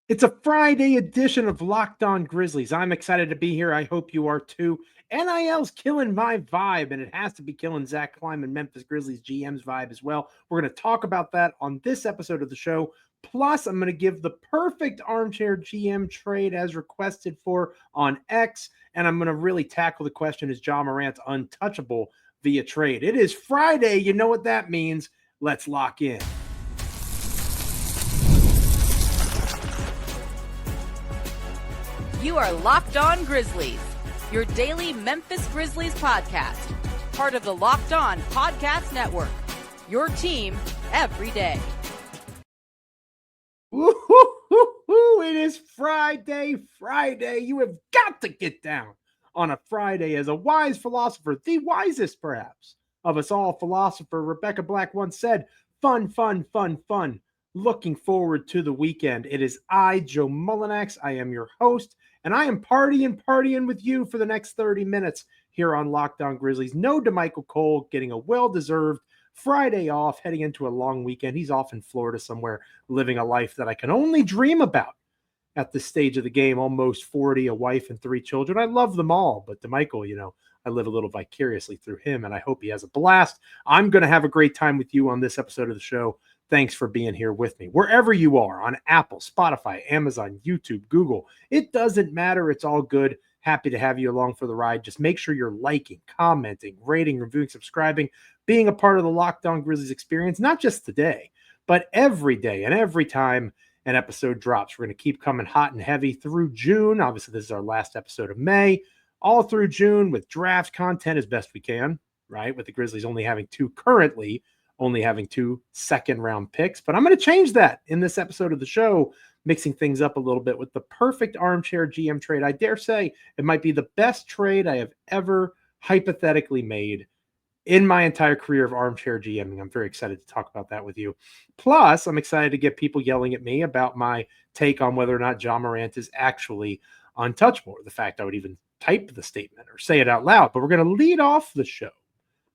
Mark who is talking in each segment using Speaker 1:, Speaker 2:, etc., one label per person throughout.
Speaker 1: It's a Friday edition of Locked On Grizzlies. I'm excited to be here. I hope you are too. NIL's killing my vibe, and it has to be killing Zach Kleiman, Memphis Grizzlies GM's vibe as well. We're going to talk about that on this episode of the show. Plus, I'm going to give the perfect armchair GM trade as requested for on X, and I'm going to really tackle the question, is Ja Morant untouchable via trade? It is Friday. You know what that means. Let's lock in.
Speaker 2: You are Locked On Grizzlies, your daily Memphis Grizzlies podcast, part of the Locked On Podcast Network, your team every day.
Speaker 1: Woo-hoo-hoo-hoo. It is Friday. You have got to get down on a Friday. As a wise philosopher, the wisest perhaps of us all, philosopher Rebecca Black once said, fun, fun, fun, fun. Looking forward to the weekend. It is I, Joe Mullinax. I am your host, and I am partying with you for the next 30 minutes here on Locked On Grizzlies. No DeMichael Cole getting a well-deserved Friday off, heading into a long weekend. He's off in Florida somewhere, living a life that I can only dream about at this stage of the game. Almost 40, a wife and 3 children. I love them all, but DeMichael, I live a little vicariously through him, and I hope he has a blast. I'm going to have a great time with you on this episode of the show. Thanks for being here with me. Wherever you are, on Apple, Spotify, Amazon, YouTube, Google, it doesn't matter. It's all good. Happy to have you along for the ride. Just make sure you're liking, commenting, rating, reviewing, subscribing, being a part of the Locked On Grizzlies experience, not just today, but every day and every time an episode drops. We're going to keep coming hot and heavy through June. Obviously, this is our last episode of May, all through June with draft content as best we can, right? With the Grizzlies only having 2 second-round picks. But I'm going to change that in this episode of the show, mixing things up a little bit with the perfect armchair GM trade. I dare say it might be the best trade I have ever hypothetically made in my entire career of armchair GMing. I'm very excited to talk about that with you. Plus, I'm excited to get people yelling at me about my take on whether or not Ja Morant is actually untouchable, or the fact I would even type the statement or say it out loud. But we're going to lead off the show,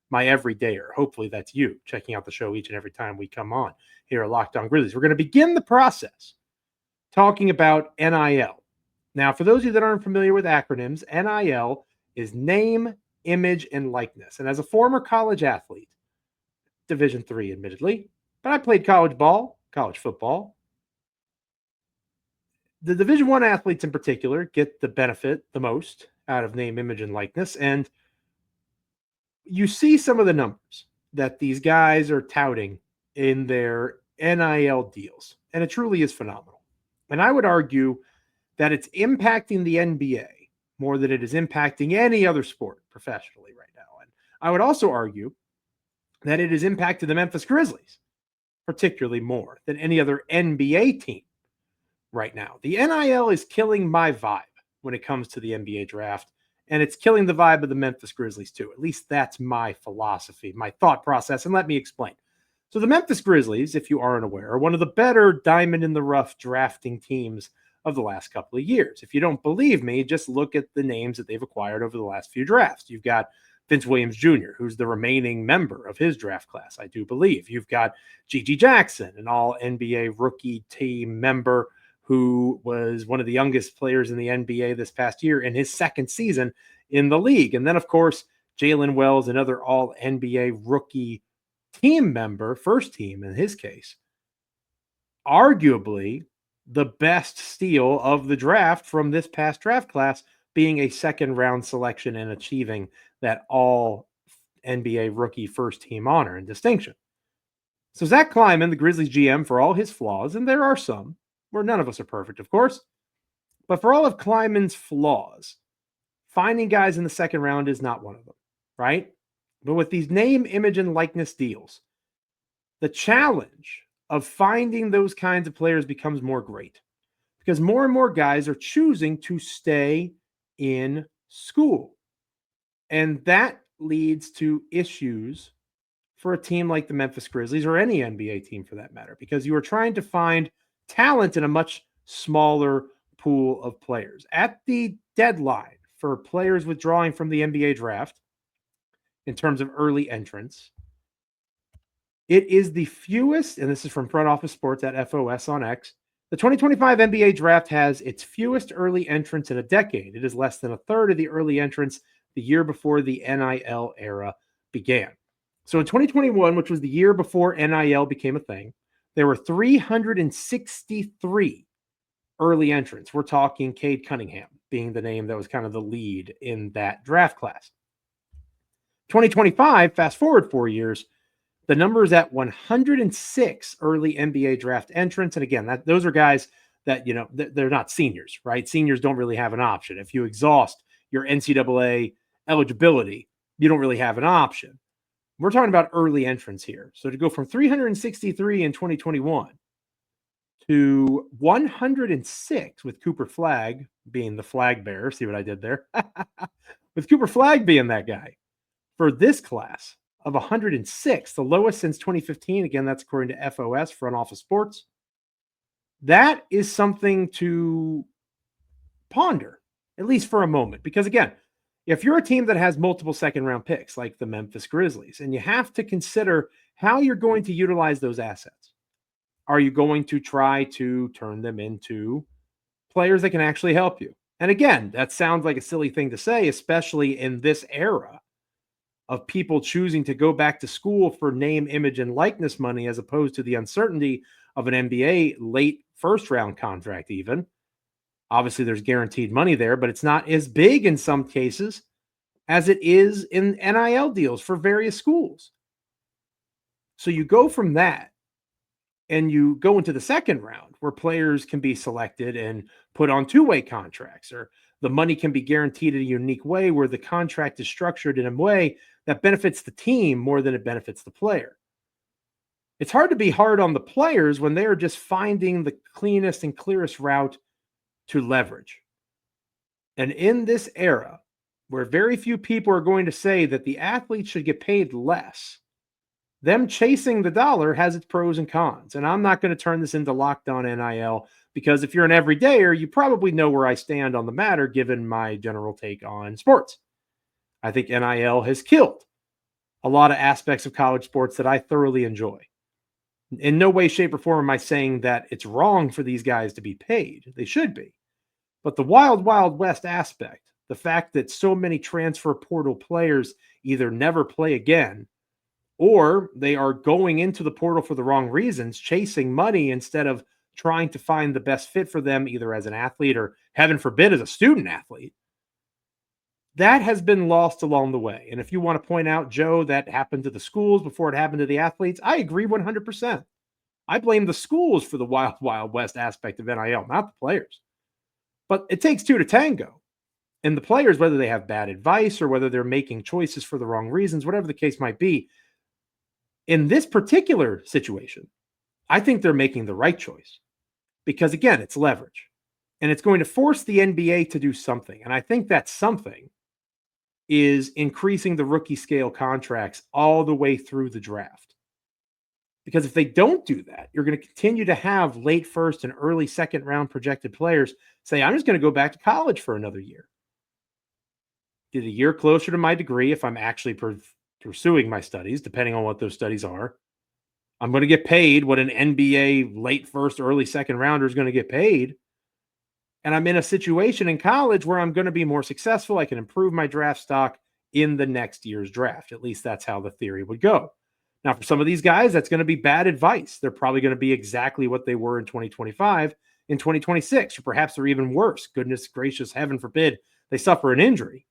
Speaker 1: my everydayer. Hopefully that's you checking out the show each and every time we come on here at Locked On Grizzlies. We're going to begin the process talking about NIL. Now, for those of you that aren't familiar with acronyms, NIL is name, image, and likeness. And as a former college athlete, Division III admittedly, but I played college ball, college football. The Division I athletes in particular get the benefit the most out of name, image, and likeness. And you see some of the numbers that these guys are touting in their NIL deals, and it truly is phenomenal. And I would argue that it's impacting the NBA more than it is impacting any other sport professionally right now. And I would also argue that it has impacted the Memphis Grizzlies particularly more than any other NBA team right now. The NIL is killing my vibe when it comes to the NBA draft, and it's killing the vibe of the Memphis Grizzlies too. At least that's my philosophy, my thought process, and let me explain. So the Memphis Grizzlies, if you aren't aware, are one of the better diamond in the rough drafting teams of the last couple of years. If you don't believe me, just look at the names that they've acquired over the last few drafts. You've got Vince Williams Jr., who's the remaining member of his draft class, I do believe. You've got Gigi Jackson, an all-NBA rookie team member who was one of the youngest players in the NBA this past year in his second season in the league. And then, of course, Jalen Wells, another all-NBA rookie team member, first team in his case, arguably the best steal of the draft from this past draft class, being a second-round selection and achieving that all-NBA rookie first-team honor and distinction. So Zach Kleiman, the Grizzlies GM, for all his flaws, and there are some, where none of us are perfect, of course, but for all of Kleiman's flaws, finding guys in the second round is not one of them, right? But with these name, image, and likeness deals, the challenge of finding those kinds of players becomes more great because more and more guys are choosing to stay in school. And that leads to issues for a team like the Memphis Grizzlies or any NBA team for that matter, because you are trying to find talent in a much smaller pool of players. At the deadline for players withdrawing from the NBA draft, in terms of early entrants, it is the fewest, and this is from Front Office Sports at FOS on X, The 2025 NBA draft has its fewest early entrants in a decade. It is less than a third of the early entrants the year before the NIL era began. So in 2021, which was the year before NIL became a thing, there were 363 early entrants. We're talking Cade Cunningham being the name that was kind of the lead in that draft class. 2025, fast forward 4 years, the number is at 106 early NBA draft entrants. And again, those are guys that, they're not seniors, right? Seniors don't really have an option. If you exhaust your NCAA eligibility, you don't really have an option. We're talking about early entrants here. So to go from 363 in 2021 to 106 with Cooper Flagg being the flag bearer, see what I did there? With Cooper Flagg being that guy for this class of 106, the lowest since 2015. Again, that's according to FOS, Front Office Sports. That is something to ponder, at least for a moment. Because again, if you're a team that has multiple second-round picks, like the Memphis Grizzlies, and you have to consider how you're going to utilize those assets. Are you going to try to turn them into players that can actually help you? And again, that sounds like a silly thing to say, especially in this era of people choosing to go back to school for name, image, and likeness money, as opposed to the uncertainty of an NBA late first-round contract even. Obviously, there's guaranteed money there, but it's not as big in some cases as it is in NIL deals for various schools. So you go from that and you go into the second round where players can be selected and put on two-way contracts, or the money can be guaranteed in a unique way where the contract is structured in a way that benefits the team more than it benefits the player. It's hard to be hard on the players when they are just finding the cleanest and clearest route to leverage. And in this era, where very few people are going to say that the athletes should get paid less, them chasing the dollar has its pros and cons. And I'm not going to turn this into Locked On NIL, because if you're an everydayer, you probably know where I stand on the matter, given my general take on sports. I think NIL has killed a lot of aspects of college sports that I thoroughly enjoy. In no way, shape, or form am I saying that it's wrong for these guys to be paid. They should be. But the wild, wild west aspect, the fact that so many transfer portal players either never play again, or they are going into the portal for the wrong reasons, chasing money instead of trying to find the best fit for them, either as an athlete or, heaven forbid, as a student athlete. That has been lost along the way. And if you want to point out, Joe, that happened to the schools before it happened to the athletes, I agree 100%. I blame the schools for the wild, wild west aspect of NIL, not the players. But it takes two to tango. And the players, whether they have bad advice or whether they're making choices for the wrong reasons, whatever the case might be, in this particular situation, I think they're making the right choice. Because again, it's leverage. And it's going to force the NBA to do something. And I think that something is increasing the rookie scale contracts all the way through the draft. Because if they don't do that, you're going to continue to have late first and early second round projected players say, I'm just going to go back to college for another year. Get a year closer to my degree if I'm actually pursuing my studies, depending on what those studies are. I'm going to get paid what an NBA late first, early second rounder is going to get paid. And I'm in a situation in college where I'm going to be more successful. I can improve my draft stock in the next year's draft. At least that's how the theory would go. Now, for some of these guys, that's going to be bad advice. They're probably going to be exactly what they were in 2025, in 2026, or perhaps they're even worse. Goodness gracious, heaven forbid, they suffer an injury.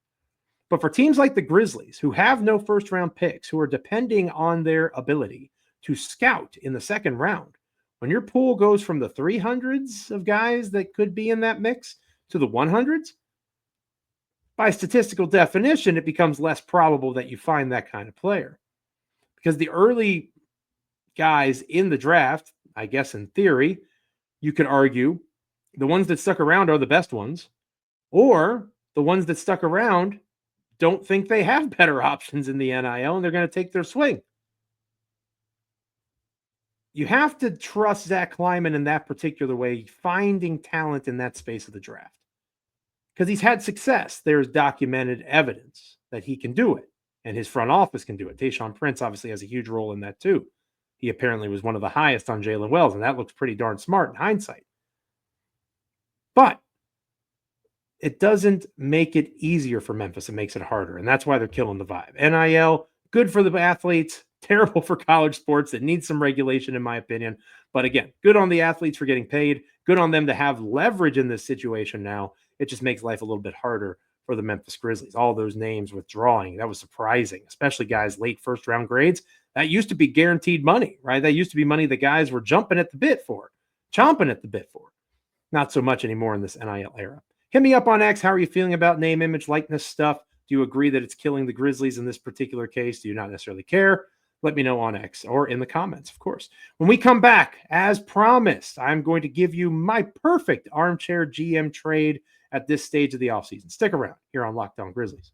Speaker 1: But for teams like the Grizzlies, who have no first-round picks, who are depending on their ability to scout in the second round, when your pool goes from the 300s of guys that could be in that mix to the 100s, by statistical definition, it becomes less probable that you find that kind of player. Because the early guys in the draft, I guess in theory, you could argue the ones that stuck around are the best ones, or the ones that stuck around don't think they have better options in the NIL and they're going to take their swing. You have to trust Zach Kleiman in that particular way, finding talent in that space of the draft. Because he's had success. There's documented evidence that he can do it, and his front office can do it. Tayshaun Prince obviously has a huge role in that too. He apparently was one of the highest on Jalen Wells, and that looks pretty darn smart in hindsight. But it doesn't make it easier for Memphis. It makes it harder. And that's why they're killing the vibe. NIL, good for the athletes, terrible for college sports. It needs some regulation, in my opinion. But again, good on the athletes for getting paid. Good on them to have leverage in this situation now. It just makes life a little bit harder for the Memphis Grizzlies. All those names withdrawing, that was surprising, especially guys late first round grades. That used to be guaranteed money, right? That used to be money the guys were jumping at the bit for, chomping at the bit for. Not so much anymore in this NIL era. Hit me up on X. How are you feeling about name, image, likeness stuff? Do you agree that it's killing the Grizzlies in this particular case? Do you not necessarily care? Let me know on X or in the comments, of course. When we come back, as promised, I'm going to give you my perfect armchair GM trade at this stage of the offseason. Stick around here on Locked On Grizzlies.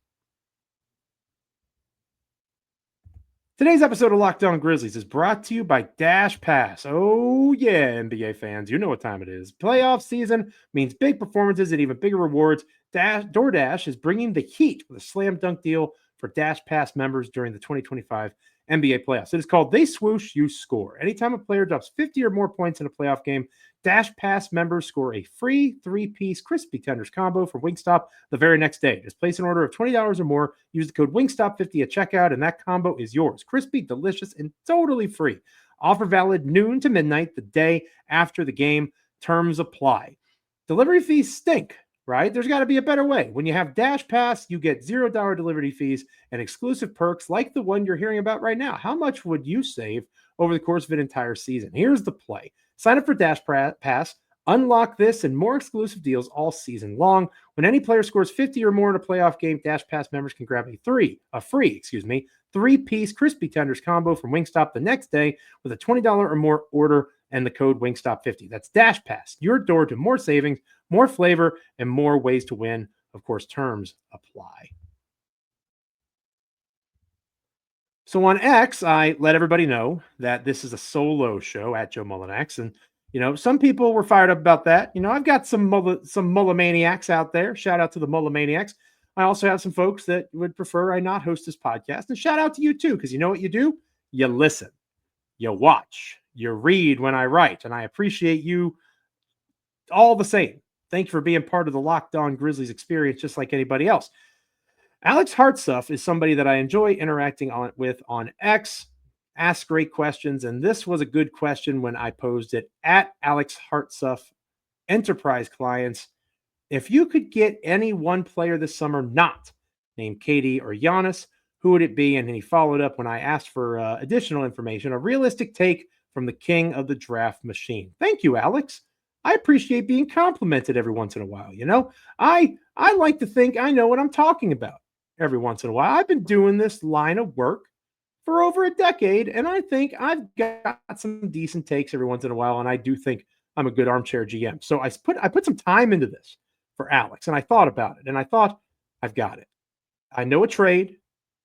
Speaker 1: Today's episode of Locked On Grizzlies is brought to you by DashPass. Oh, yeah, NBA fans, you know what time it is. Playoff season means big performances and even bigger rewards. DoorDash is bringing the heat with a slam dunk deal for DashPass members during the 2025 NBA playoffs. It is called They Swoosh, You Score. Anytime a player drops 50 or more points in a playoff game, DashPass members score a free 3-piece crispy tenders combo from Wingstop the very next day. Just place an order of $20 or more, use the code Wingstop50 at checkout, and that combo is yours. Crispy, delicious, and totally free. Offer valid noon to midnight the day after the game. Terms apply. Delivery fees stink, right? There's got to be a better way. When you have DashPass, you get $0 delivery fees and exclusive perks like the one you're hearing about right now. How much would you save over the course of an entire season? Here's the play. Sign up for DashPass, unlock this and more exclusive deals all season long. When any player scores 50 or more in a playoff game, DashPass members can grab a free 3-piece crispy tenders combo from Wingstop the next day with a $20 or more order and the code Wingstop50. That's DashPass, your door to more savings, more flavor, and more ways to win. Of course, terms apply. So on X, I let everybody know that this is a solo show at Joe Mullinax. And, some people were fired up about that. I've got some Mullimaniacs out there. Shout out to the Mullimaniacs. I also have some folks that would prefer I not host this podcast. And shout out to you too, because you know what you do? You listen, you watch, you read when I write. And I appreciate you all the same. Thank you for being part of the Locked On Grizzlies experience, just like anybody else. Alex Hartsuff is somebody that I enjoy interacting with on X, asks great questions, and this was a good question when I posed it at Alex Hartsuff Enterprise Clients. If you could get any one player this summer not named KD or Giannis, who would it be? And then he followed up when I asked for additional information, a realistic take from the king of the draft machine. Thank you, Alex. I appreciate being complimented every once in a while. I like to think I know what I'm talking about. Every once in a while. I've been doing this line of work for over a decade, and I think I've got some decent takes every once in a while, and I do think I'm a good armchair GM. So I put some time into this for Alex, and I thought about it, and I thought, I've got it. I know a trade,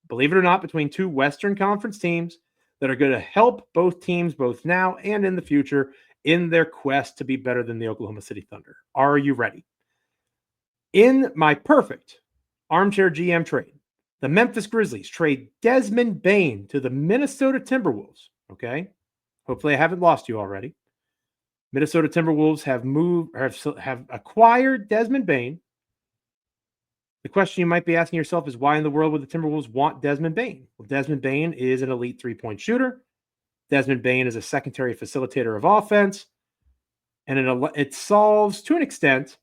Speaker 1: believe it or not, between two Western Conference teams that are going to help both teams, both now and in the future, in their quest to be better than the Oklahoma City Thunder. Are you ready? In my perfect armchair GM trade, the Memphis Grizzlies trade Desmond Bane to the Minnesota Timberwolves. Okay. Hopefully I haven't lost you already. Minnesota Timberwolves have acquired Desmond Bane. The question you might be asking yourself is, why in the world would the Timberwolves want Desmond Bane? Well, Desmond Bane is an elite three-point shooter. Desmond Bane is a secondary facilitator of offense. And it solves, to an extent,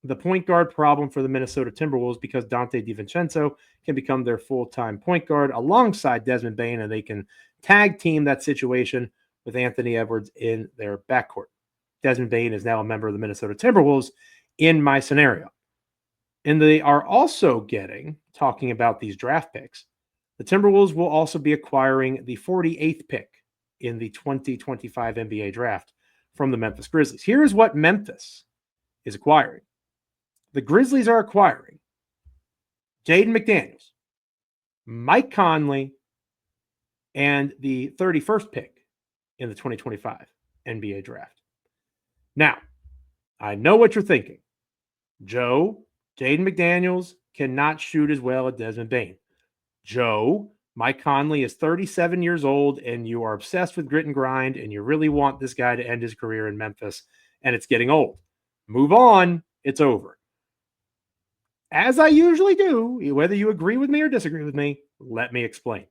Speaker 1: the point guard problem for the Minnesota Timberwolves because Dante DiVincenzo can become their full-time point guard alongside Desmond Bane, and they can tag team that situation with Anthony Edwards in their backcourt. Desmond Bane is now a member of the Minnesota Timberwolves in my scenario. And they are also talking about these draft picks, the Timberwolves will also be acquiring the 48th pick in the 2025 NBA draft from the Memphis Grizzlies. Here's what Memphis is acquiring. The Grizzlies are acquiring Jaden McDaniels, Mike Connley, and the 31st pick in the 2025 NBA draft. Now, I know what you're thinking. Joe, Jaden McDaniels cannot shoot as well as Desmond Bane. Joe, Mike Connley is 37 years old, and you are obsessed with grit and grind, and you really want this guy to end his career in Memphis, and it's getting old. Move on. It's over. As I usually do, whether you agree with me or disagree with me, let me explain.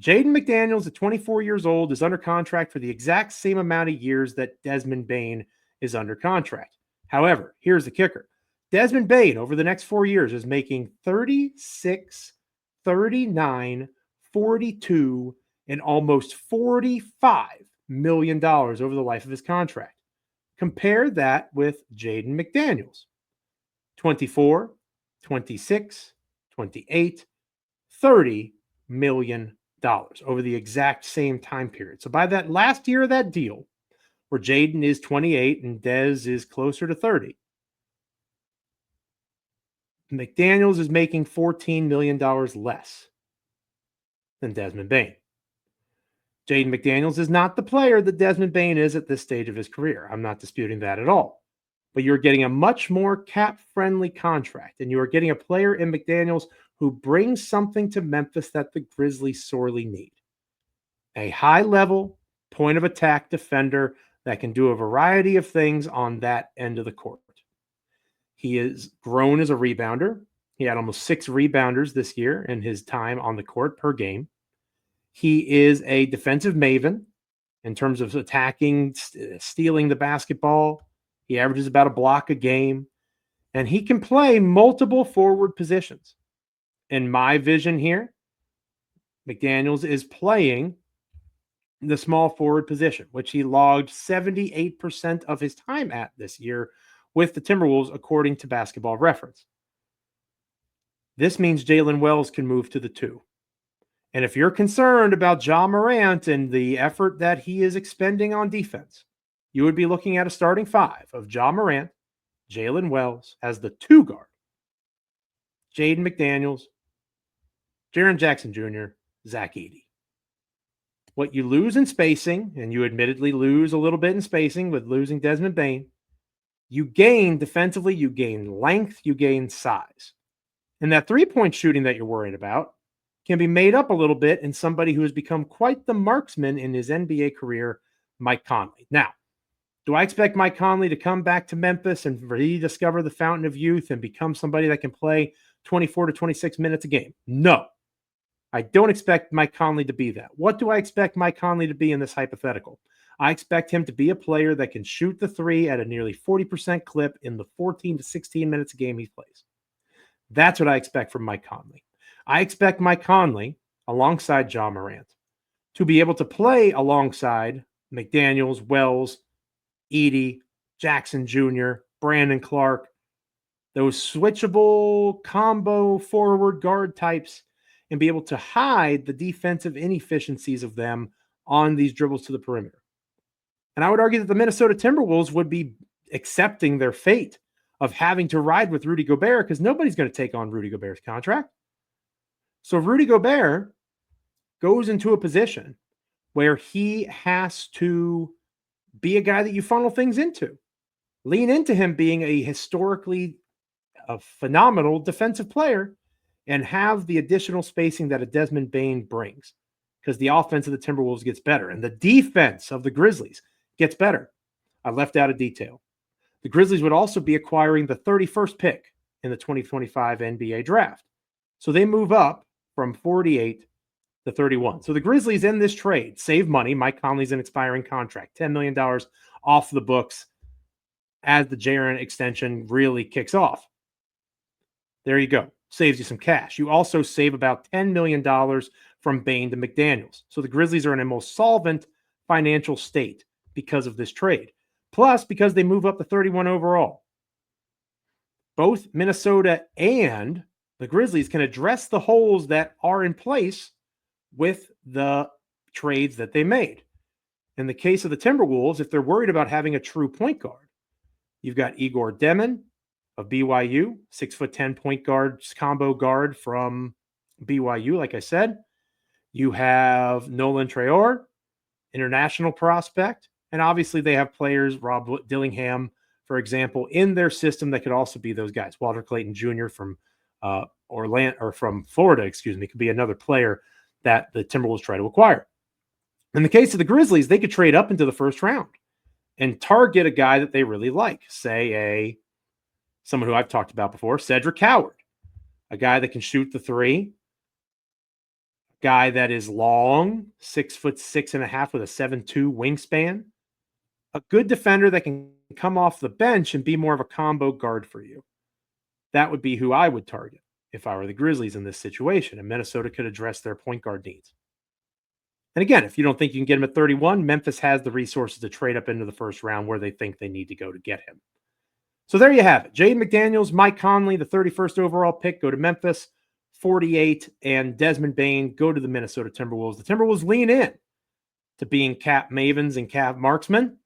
Speaker 1: Jaden McDaniels, at 24 years old, is under contract for the exact same amount of years that Desmond Bane is under contract. However, here's the kicker. Desmond Bane, over the next 4 years, is making 36, 39, 42, and almost $45 million over the life of his contract. Compare that with Jaden McDaniels. 24, 26, 28, $30 million over the exact same time period. So by that last year of that deal, where Jaden is 28 and Dez is closer to 30, McDaniels is making $14 million less than Desmond Bane. Jaden McDaniels is not the player that Desmond Bane is at this stage of his career. I'm not disputing that at all. But you're getting a much more cap-friendly contract, and you are getting a player in McDaniels who brings something to Memphis that the Grizzlies sorely need. A high-level, point-of-attack defender that can do a variety of things on that end of the court. He is grown as a rebounder. He had almost 6 rebounders this year in his time on the court per game. He is a defensive maven in terms of attacking, stealing the basketball. He averages about a block a game, and he can play multiple forward positions. In my vision here, McDaniels is playing the small forward position, which he logged 78% of his time at this year with the Timberwolves, according to Basketball Reference. This means Jalen Wells can move to the 2. And if you're concerned about Ja Morant and the effort that he is expending on defense, you would be looking at a starting 5 of Ja Morant, Jalen Wells as the 2 guard, Jaden McDaniels, Jaren Jackson Jr., Zach Edey. What you lose in spacing, and you admittedly lose a little bit in spacing with losing Desmond Bane, you gain defensively, you gain length, you gain size. And that three-point shooting that you're worried about can be made up a little bit in somebody who has become quite the marksman in his NBA career, Mike Connley. Now, do I expect Mike Connley to come back to Memphis and rediscover the fountain of youth and become somebody that can play 24 to 26 minutes a game? No. I don't expect Mike Connley to be that. What do I expect Mike Connley to be in this hypothetical? I expect him to be a player that can shoot the 3 at a nearly 40% clip in the 14 to 16 minutes a game he plays. That's what I expect from Mike Connley. I expect Mike Connley, alongside Ja Morant, to be able to play alongside McDaniels, Wells, Edey, Jackson Jr., Brandon Clark, those switchable combo forward guard types, and be able to hide the defensive inefficiencies of them on these dribbles to the perimeter. And I would argue that the Minnesota Timberwolves would be accepting their fate of having to ride with Rudy Gobert because nobody's going to take on Rudy Gobert's contract. So Rudy Gobert goes into a position where he has to be a guy that you funnel things into. Lean into him being a historically phenomenal defensive player and have the additional spacing that a Desmond Bane brings because the offense of the Timberwolves gets better and the defense of the Grizzlies gets better. I left out a detail. The Grizzlies would also be acquiring the 31st pick in the 2025 NBA draft. So they move up from 48 to 31. So the Grizzlies in this trade save money. Mike Conley's an expiring contract, $10 million off the books as the Jaren extension really kicks off. There you go. Saves you some cash. You also save about $10 million from Bane to McDaniels. So the Grizzlies are in a most solvent financial state because of this trade. Plus, because they move up to 31 overall. Both Minnesota and the Grizzlies can address the holes that are in place with the trades that they made. In the case of the Timberwolves, if they're worried about having a true point guard, you've got Igor Demin of BYU, 6'10" point guard, combo guard from BYU, like I said. You have Nolan Traore, international prospect. And obviously they have players, Rob Dillingham, for example, in their system that could also be those guys. Walter Clayton Jr. from Orlando or from Florida, could be another player that the Timberwolves try to acquire. In the case of the Grizzlies, they could trade up into the first round and target a guy that they really like, say someone who I've talked about before, Cedric Howard, a guy that can shoot the three, guy that is long, 6'6.5" with a 7'2" wingspan, a good defender that can come off the bench and be more of a combo guard for you. That would be who I would target if I were the Grizzlies in this situation, and Minnesota could address their point guard needs. And again, if you don't think you can get him at 31, Memphis has the resources to trade up into the first round where they think they need to go to get him. So there you have it. Jaden McDaniels, Mike Connley, the 31st overall pick, go to Memphis. 48, and Desmond Bane go to the Minnesota Timberwolves. The Timberwolves lean in to being cap mavens and cap marksmen,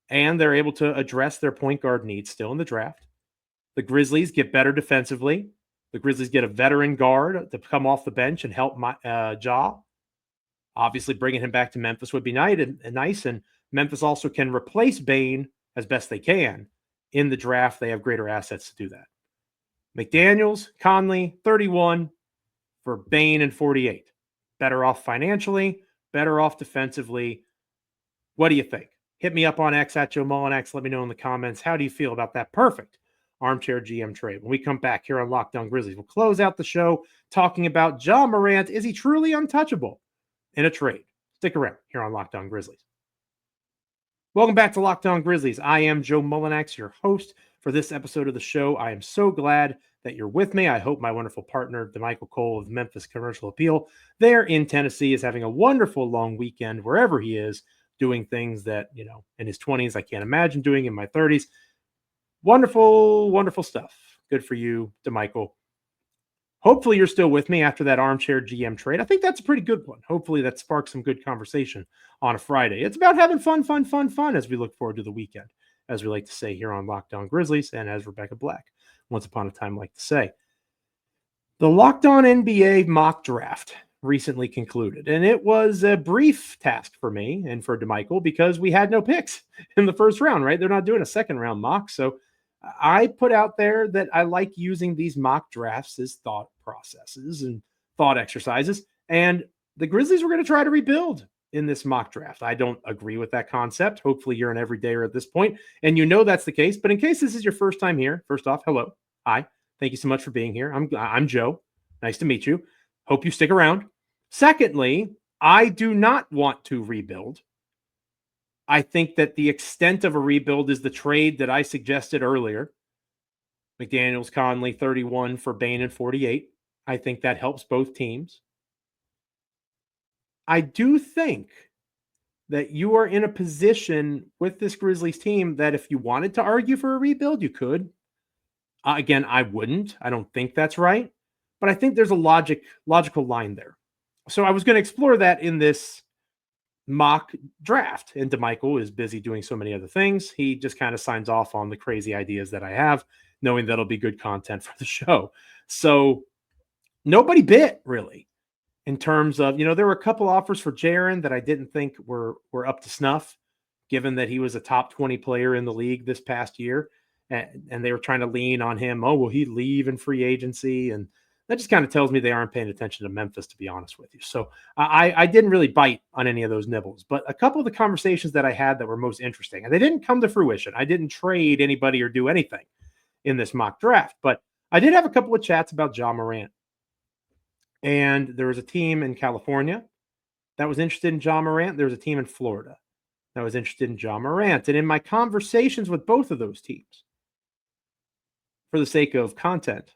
Speaker 1: and they're able to address their point guard needs still in the draft. The Grizzlies get better defensively. The Grizzlies get a veteran guard to come off the bench and help Ja. Obviously, bringing him back to Memphis would be nice, and Memphis also can replace Bane as best they can. In the draft, they have greater assets to do that. McDaniels, Connley, 31 for Bane and 48. Better off financially, better off defensively. What do you think? Hit me up on X at Joe Mullinax. Let me know in the comments. How do you feel about that perfect armchair GM trade? When we come back here on Locked On Grizzlies, we'll close out the show talking about Ja Morant. Is he truly untouchable in a trade? Stick around here on Locked On Grizzlies. Welcome back to Locked On Grizzlies. I am Joe Mullinax, your host for this episode of the show. I am so glad that you're with me. I hope my wonderful partner, DeMichael Cole of Memphis Commercial Appeal, there in Tennessee, is having a wonderful long weekend wherever he is, doing things that, in his 20s, I can't imagine doing in my 30s. Wonderful, wonderful stuff. Good for you, DeMichael. Hopefully you're still with me after that armchair GM trade. I think that's a pretty good one. Hopefully that sparks some good conversation on a Friday. It's about having fun as we look forward to the weekend, as we like to say here on Locked On Grizzlies, and as Rebecca Black once upon a time liked to say. The Locked On NBA mock draft recently concluded, and it was a brief task for me and for DeMichael because we had no picks in the first round, right? They're not doing a second round mock, so I put out there that I like using these mock drafts as thought processes and thought exercises. And the Grizzlies were going to try to rebuild in this mock draft. I don't agree with that concept. Hopefully you're an everydayer at this point, and that's the case. But in case this is your first time here, first off, hello. Hi. Thank you so much for being here. I'm Joe. Nice to meet you. Hope you stick around. Secondly, I do not want to rebuild. I think that the extent of a rebuild is the trade that I suggested earlier. McDaniels, Connley, 31 for Bane and 48. I think that helps both teams. I do think that you are in a position with this Grizzlies team that if you wanted to argue for a rebuild, you could. Again, I wouldn't. I don't think that's right. But I think there's a logical line there. So I was going to explore that in this mock draft, and DeMichael is busy doing so many other things. He just kind of signs off on the crazy ideas that I have, knowing that'll be good content for the show. So nobody bit really in terms of, there were a couple offers for Jaren that I didn't think were up to snuff, given that he was a top 20 player in the league this past year. And they were trying to lean on him. Oh, will he leave in free agency? And that just kind of tells me they aren't paying attention to Memphis, to be honest with you. So I didn't really bite on any of those nibbles. But a couple of the conversations that I had that were most interesting, and they didn't come to fruition. I didn't trade anybody or do anything in this mock draft. But I did have a couple of chats about Ja Morant. And there was a team in California that was interested in Ja Morant. There was a team in Florida that was interested in Ja Morant. And in my conversations with both of those teams, for the sake of content,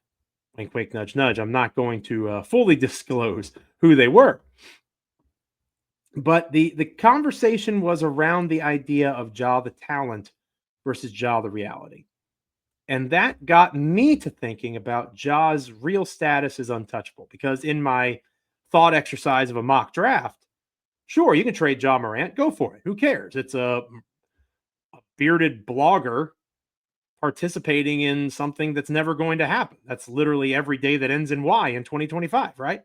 Speaker 1: wink, wink, nudge, nudge, I'm not going to fully disclose who they were. But the conversation was around the idea of Ja the talent versus Ja the reality. And that got me to thinking about Ja's real status as untouchable. Because in my thought exercise of a mock draft, sure, you can trade Ja Morant. Go for it. Who cares? It's a bearded blogger participating in something that's never going to happen. That's literally every day that ends in Y in 2025, right?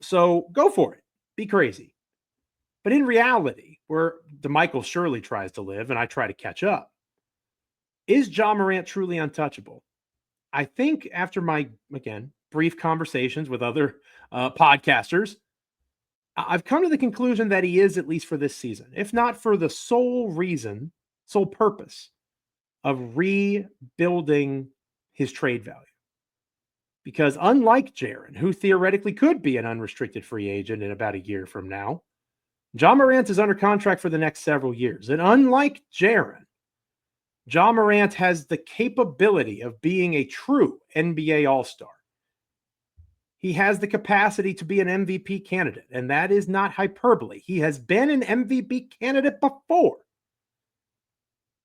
Speaker 1: So go for it. Be crazy. But in reality, where DeMichael surely tries to live and I try to catch up, is Ja Morant truly untouchable? I think after my, again, brief conversations with other podcasters, I've come to the conclusion that he is, at least for this season, if not for the sole purpose of rebuilding his trade value. Because unlike Jaren, who theoretically could be an unrestricted free agent in about a year from now, Ja Morant is under contract for the next several years. And unlike Jaren, Ja Morant has the capability of being a true NBA All-Star. He has the capacity to be an MVP candidate, and that is not hyperbole. He has been an MVP candidate before.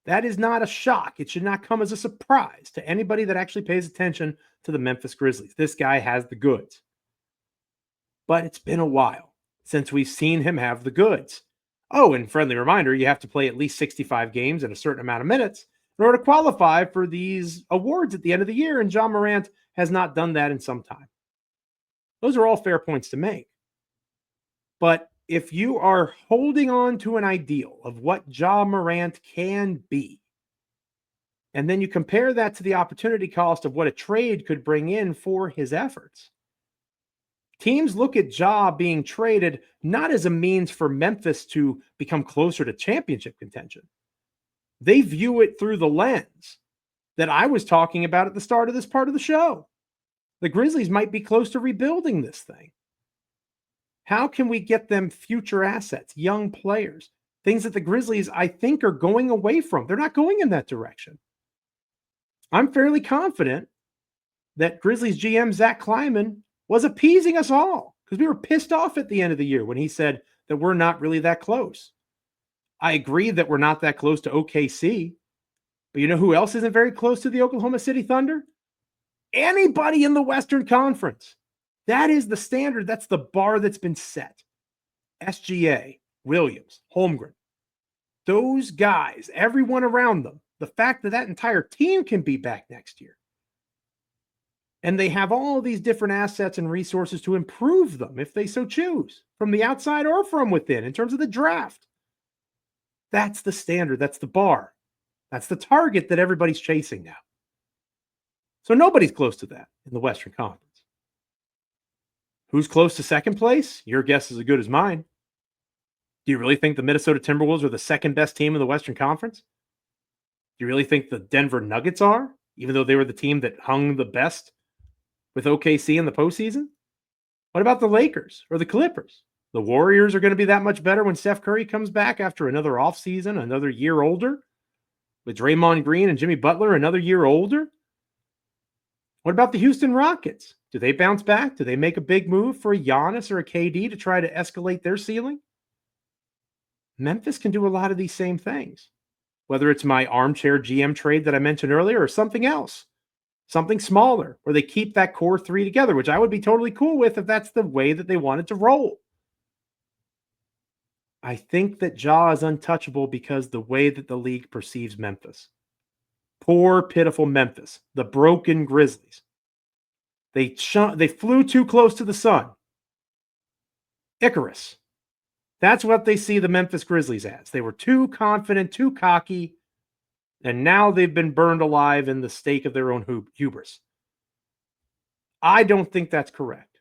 Speaker 1: That is not a shock. It should not come as a surprise to anybody that actually pays attention to the Memphis Grizzlies. This guy has the goods. But it's been a while since we've seen him have the goods. Oh, and friendly reminder, you have to play at least 65 games in a certain amount of minutes in order to qualify for these awards at the end of the year, and Ja Morant has not done that in some time. Those are all fair points to make. But if you are holding on to an ideal of what Ja Morant can be, and then you compare that to the opportunity cost of what a trade could bring in for his efforts, teams look at Ja being traded not as a means for Memphis to become closer to championship contention. They view it through the lens that I was talking about at the start of this part of the show. The Grizzlies might be close to rebuilding this thing. How can we get them future assets, young players, things that the Grizzlies, I think, are going away from? They're not going in that direction. I'm fairly confident that Grizzlies GM Zach Kleiman was appeasing us all because we were pissed off at the end of the year when he said that we're not really that close. I agree that we're not that close to OKC, but you know who else isn't very close to the Oklahoma City Thunder? Anybody in the Western Conference. That is the standard. That's the bar that's been set. SGA, Williams, Holmgren. Those guys, everyone around them, the fact that that entire team can be back next year. And they have all of these different assets and resources to improve them if they so choose, from the outside or from within, in terms of the draft. That's the standard. That's the bar. That's the target that everybody's chasing now. So nobody's close to that in the Western Conference. Who's close to second place? Your guess is as good as mine. Do you really think the Minnesota Timberwolves are the second best team in the Western Conference? Do you really think the Denver Nuggets are, even though they were the team that hung the best with OKC in the postseason? What about the Lakers or the Clippers? The Warriors are going to be that much better when Steph Curry comes back after another offseason, another year older, with Draymond Green and Jimmy Butler another year older. What about the Houston Rockets? Do they bounce back? Do they make a big move for a Giannis or a KD to try to escalate their ceiling? Memphis can do a lot of these same things, whether it's my armchair GM trade that I mentioned earlier or something else, something smaller, where they keep that core three together, which I would be totally cool with if that's the way that they wanted to roll. I think that Ja is untouchable because the way that the league perceives Memphis. Poor, pitiful Memphis, the broken Grizzlies. They flew too close to the sun. Icarus. That's what they see the Memphis Grizzlies as. They were too confident, too cocky, and now they've been burned alive in the stake of their own hubris. I don't think that's correct.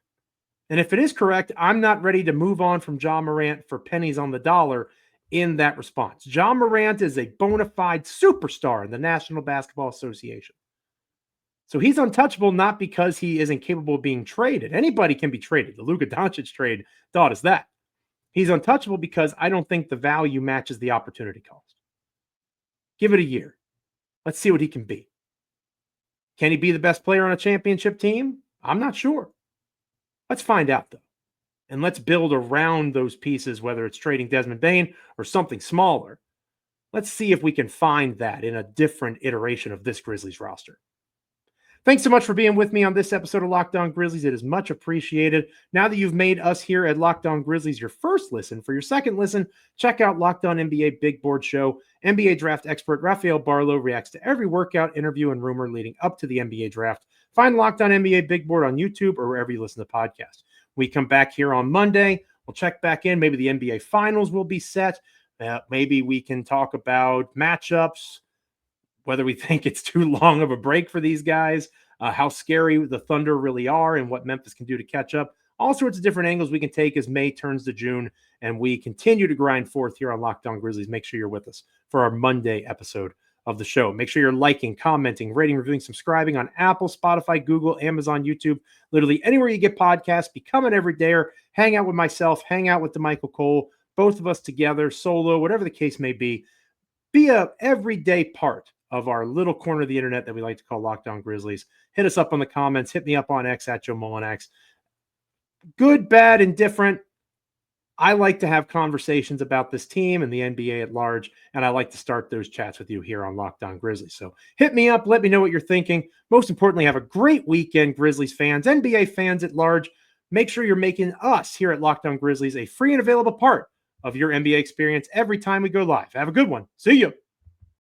Speaker 1: And if it is correct, I'm not ready to move on from Ja Morant for pennies on the dollar in that response. Ja Morant is a bona fide superstar in the National Basketball Association. So he's untouchable not because he isn't capable of being traded. Anybody can be traded. The Luka Doncic trade taught us that. He's untouchable because I don't think the value matches the opportunity cost. Give it a year. Let's see what he can be. Can he be the best player on a championship team? I'm not sure. Let's find out, though. And let's build around those pieces, whether it's trading Desmond Bane or something smaller. Let's see if we can find that in a different iteration of this Grizzlies roster. Thanks so much for being with me on this episode of Locked On Grizzlies. It is much appreciated. Now that you've made us here at Locked On Grizzlies your first listen, for your second listen, check out Locked On NBA Big Board Show. NBA draft expert Rafael Barlow reacts to every workout, interview, and rumor leading up to the NBA draft. Find Locked On NBA Big Board on YouTube or wherever you listen to podcasts. We come back here on Monday. We'll check back in. Maybe the NBA Finals will be set. Maybe we can talk about matchups, whether we think it's too long of a break for these guys, how scary the Thunder really are and what Memphis can do to catch up. all sorts of different angles we can take as May turns to June and we continue to grind forth here on Locked On Grizzlies. Make sure you're with us for our Monday episode of the show. Make sure you're liking, commenting, rating, reviewing, subscribing on Apple, Spotify, Google, Amazon, YouTube, literally anywhere you get podcasts. Become an everydayer. Hang out with myself, hang out with DeMichael Cole, both of us together, solo, whatever the case may be. Be a everyday part of our little corner of the internet that we like to call Locked On Grizzlies. Hit us up on the comments. Hit me up on X at Joe Mullinax. Good, bad, indifferent. I like to have conversations about this team and the NBA at large, and I like to start those chats with you here on Locked On Grizzlies. So hit me up. Let me know what you're thinking. Most importantly, have a great weekend, Grizzlies fans, NBA fans at large. Make sure you're making us here at Locked On Grizzlies a free and available part of your NBA experience every time we go live. Have a good one. See you.